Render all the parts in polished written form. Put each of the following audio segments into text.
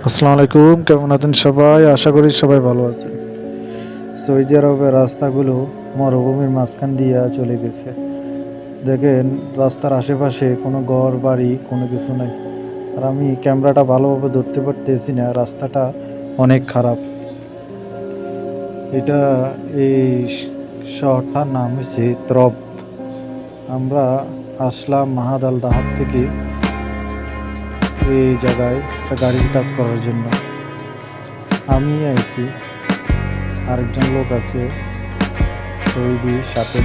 আসসালামু আলাইকুম, কেমন আছেন সবাই? আশা করি সবাই ভালো আছেন। সৌদি আরবের রাস্তাগুলো মরুভূমির মাঝখান দিয়া চলে গেছে। দেখেন রাস্তার আশেপাশে কোনো ঘর বাড়ি কোনো কিছু নাই। আর আমি ক্যামেরাটা ভালোভাবে ধরতে পারতেছি না, রাস্তাটা অনেক খারাপ। এটা এই শহরটার নাম হচ্ছে ত্রব। আমরা আসলাম মাহাদ আল দাহাব থেকে এই জায়গায় একটা গাড়ির কাজ করার জন্য। আমি আইছি, আরেকজন লোক আছে সৌদি সাথে।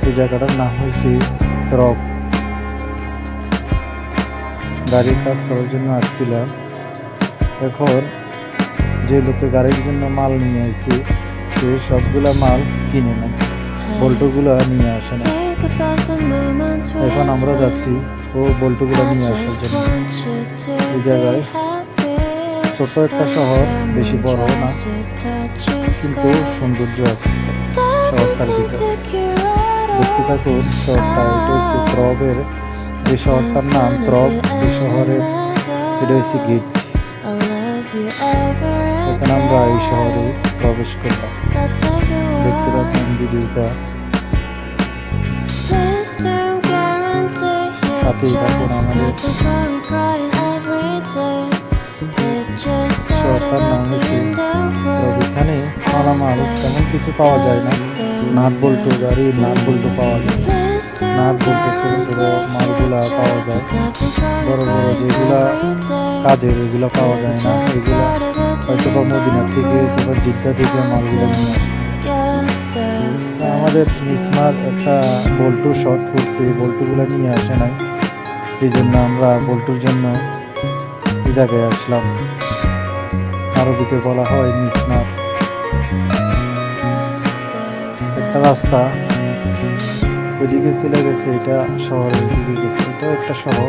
এই জায়গাটার নাম হয়েছে ত্রব। গাড়ির কাজ করার জন্য আসছিলাম। এখন যে লোকে গাড়ির জন্য মাল নিয়ে আসছে সে সবগুলা মাল কিনে নেয়, বল্টুগুলা নিয়ে আসে না। এখন আমরা যাচ্ছি ও বল্টুগুলা নিয়ে আসার জন্য। এই জায়গায় ছোট্ট একটা শহর, বেশি বড় না, কিন্তু সৌন্দর্য আছে শহরটার ভিতরে। দেখতে থাকুন শহরটা। এটা হচ্ছে ত্রবের, যে শহরটার নাম ত্রব, এই শহরের এটা হচ্ছে গেট। এখন আমরা এই শহরে প্রবেশ করলাম। দেখতে থাকুন ভিডিওটা, সাথেই থাকুন আমাদের। শহরটার নাম হচ্ছে ত্রব। এখানে মালামাল তেমন কিছু পাওয়া যায় না, নাট বল্টু গাড়ির নাট বল্টু পাওয়া যায়, নাট বল্টু ছোটো ছোটো মালগুলা পাওয়া যায়। বড় বড় যেগুলা কাজের এগুলা পাওয়া যায় না। এগুলা হয়তো বা মদিনার থেকে অথবা জিদ্দা থেকে মালগুলা নিয়ে আসে। আমাদের মিসমার একটা বল্টু শর্ট ফুটছে, বল্টুগুলা নিয়ে আসে নাই। এই জন্য আমরা বল্টুর জন্য এই জায়গায় আসলাম। আরবিতে বলা হয় মিসমার। একটা রাস্তা ওইদিকে চলে গেছে, এটা শহরের দিকে গেছে। এটাও একটা শহর,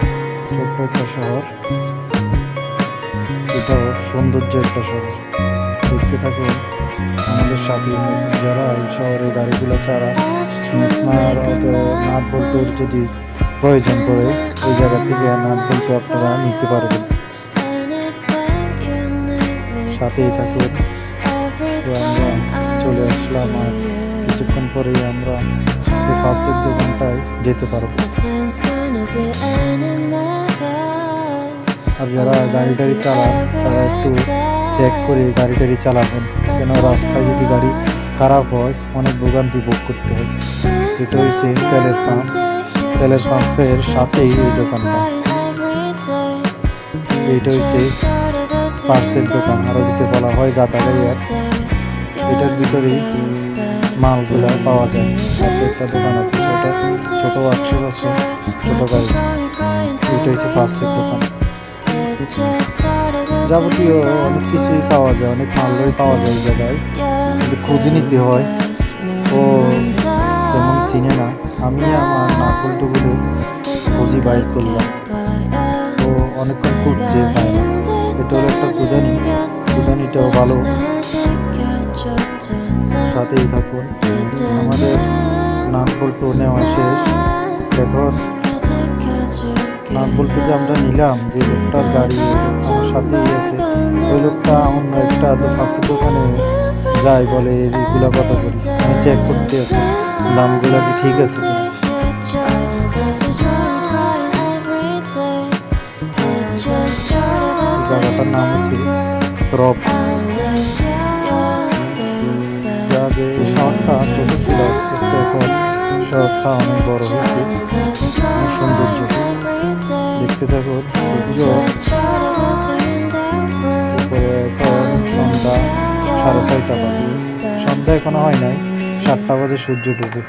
ছোট্ট একটা শহর, এটাও সৌন্দর্য একটা শহর। দেখতে থাকুন আমাদের সাথে থাকুন। যারা এই শহরে গাড়িগুলো ছাড়া মিসমার নাট বল্টুর যদি প্রয়োজন পড়ে, এই জায়গা থেকে নাট বল্টু আপনারা নিতে পারবেন। সাথেই থাকুন। তো আমরা চলে আসলাম, আর কিছুক্ষণ পরেই আমরা এই ফার্স্টের দোকানটায় যেতে পারবো। আর যারা গাড়ি টাড়ি চালান তারা একটু চেক করে গাড়ি টাড়ি চালাবেন, কেন রাস্তায় যদি গাড়ি খারাপ হয় অনেক ভোগান্তি ভোগ করতে হয়। এটা হচ্ছে তেলের পাম্প, তেলের পাম্পের সাথেই এই দোকানটা। এইটা হচ্ছে পার্সের দোকান, আরবিতে বলা হয় গাতাগাইয়ার। এটার ভিতরেই মালগুলা পাওয়া যায়। সাথে একটা দোকান আছে, ছোট ওয়ার্কশপ আছে, ছোট গাড়ি। এটা হচ্ছে পার্সের দোকান। যাবতীয় অনেক কিছুই পাওয়া যায়, অনেক মালই পাওয়া যায় এই জায়গায়, কিন্তু খুঁজে নিতে হয়। ও তেমন চিনে না, আমি আমার নাটবল্টুগুলো খুঁজি বাইর করলাম। ও অনেকক্ষণ খুঁজছে, পায় না। এটা হলো একটা সুদানি, সুদানিটাও ভালো। সাথেই থাকুন। আমাদের নাটবল্টু নেওয়া শেষ। এখন নাটবল্টু যে আমরা নিলাম, যে লোকটার গাড়ি আমার সাথেই আছে, ওই লোকটা অন্য একটা ফার্স্টের দোকানে যায়, বলে এইগুলা কত করি। আমি চেক করতে আছি দামগুলা কি ঠিক আছে কিনা। জায়গাটার নাম হচ্ছে ত্রব। আগে শহরটা ছোট ছিল, আস্তে আস্তে এখন শহরটা অনেক বড় হয়েছে, অনেক সৌন্দর্য। দেখতে থাকুন। এখন সন্ধ্যা 6:30 বাজে, সন্ধ্যা এখনো হয় নাই, 7টা বাজে সূর্য ডুবে।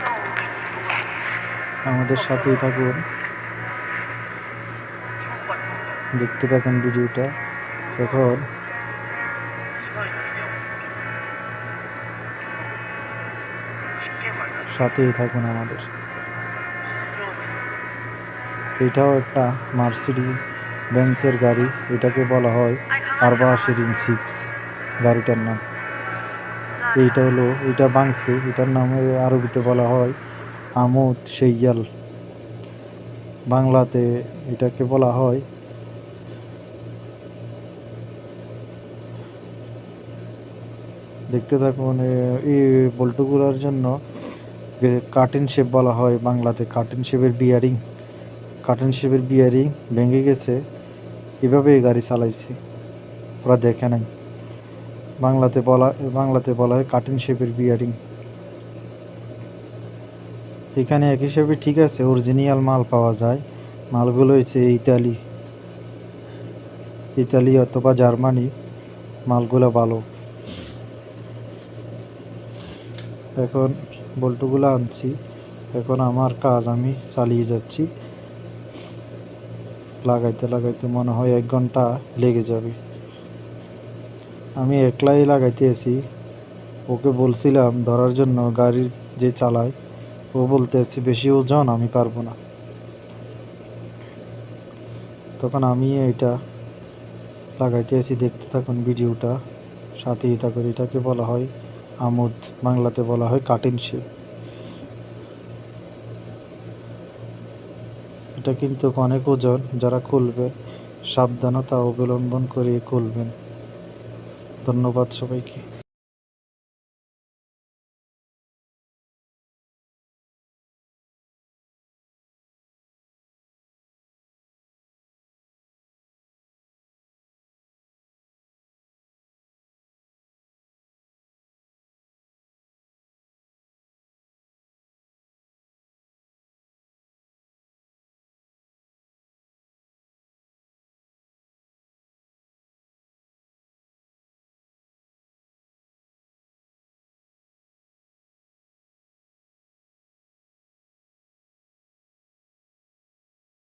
আমাদের সাথেই থাকুন, দেখতে থাকুন ভিডিওটা। এখন সাথেই থাকুন আমাদের। এটাও একটা মার্সিডিজ বেঞ্চের গাড়ি, এটাকে বলা হয় আরবা শিরিন 6 গাড়িটার নাম। এইটা হলো, এটা বাংছে, এটার নাম আরবিতে বলা হয় আমুদ সেইয়াল, বাংলাতে এটাকে বলা হয় দেখতে থাকুন। এই বল্টুগুলোর জন্য কাটিং শেপ বলা হয় বাংলাতে। কাটিং শেপের বিয়ারিং ভেঙে গেছে, এভাবেই গাড়ি চালাইছি, ওরা দেখে নাই। বাংলাতে বলা হয় কাটিং শেপের বিয়ারিং। এখানে এক হিসাবে ঠিক আছে, অরিজিনাল মাল পাওয়া যায়। মালগুলো হচ্ছে ইতালি অথবা জার্মানি, মালগুলো ভালো। এখন বল্টুগুলো আনছি, এখন আমার কাজ আমি চালিয়ে যাচ্ছি। লাগাইতে মনে হয় 1 ঘন্টা লেগে যাবে। আমি একলাই লাগাইতেছি, ওকে বলছিলাম ধরার জন্য, গাড়ির যে চালায়, ও বলতেছে বেশি ওজন আমি পারবো না। তখন আমি এটা লাগাইতেছি, দেখতে থাকুন ভিডিওটা, সাথেই থাকুন। এটাকে বলা হয় আমোদ, বাংলাতে বলা হয় কাটিং শেপ। এটা কিন্তু অনেক ওজন, যারা খুলবেন সাবধানতা অবলম্বন করে খুলবেন। ধন্যবাদ সবাইকে।